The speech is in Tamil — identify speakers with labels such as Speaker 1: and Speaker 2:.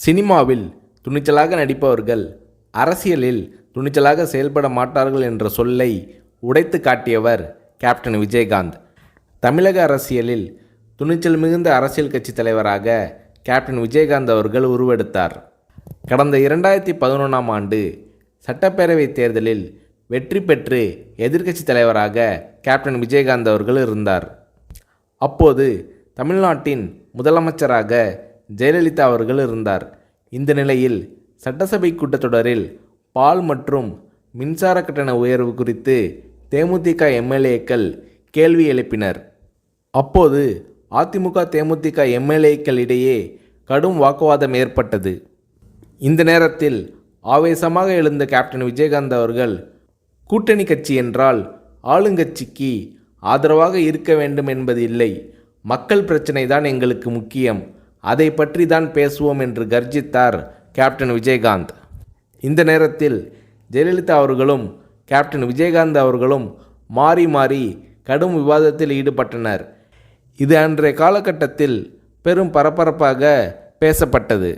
Speaker 1: சினிமாவில் துணிச்சலாக நடிப்பவர்கள் அரசியலில் துணிச்சலாக செயல்பட மாட்டார்கள் என்ற சொல்லை உடைத்து காட்டியவர் கேப்டன் விஜயகாந்த். தமிழக அரசியலில் துணிச்சல் மிகுந்த அரசியல் கட்சி தலைவராக கேப்டன் விஜயகாந்த் அவர்கள் உருவெடுத்தார். கடந்த 2011ஆம் ஆண்டு சட்டப்பேரவை தேர்தலில் வெற்றி பெற்று எதிர்க்கட்சி தலைவராக கேப்டன் விஜயகாந்த் அவர்கள் இருந்தார். அப்போது தமிழ்நாட்டின் முதலமைச்சராக ஜெயலலிதா அவர்கள் இருந்தார். இந்த நிலையில் சட்டசபை கூட்டத்தொடரில் பால் மற்றும் மின்சார கட்டண உயர்வு குறித்து தேமுதிக எம்எல்ஏக்கள் கேள்வி எழுப்பினர். அப்போது அதிமுக தேமுதிக எம்எல்ஏக்கள் இடையே கடும் வாக்குவாதம் ஏற்பட்டது. இந்த நேரத்தில் ஆவேசமாக எழுந்த கேப்டன் விஜயகாந்த் அவர்கள், கூட்டணி கட்சி என்றால் ஆளுங்கட்சிக்கு ஆதரவாக இருக்க வேண்டும் என்பது இல்லை, மக்கள் பிரச்சனை தான் எங்களுக்கு முக்கியம், அதை பற்றி தான் பேசுவோம் என்று கர்ஜித்தார் கேப்டன் விஜயகாந்த். இந்த நேரத்தில் ஜெயலலிதா அவர்களும் கேப்டன் விஜயகாந்த் அவர்களும் மாறி மாறி கடும் விவாதத்தில் ஈடுபட்டனர். இது அன்றைய காலகட்டத்தில் பெரும் பரபரப்பாக பேசப்பட்டது.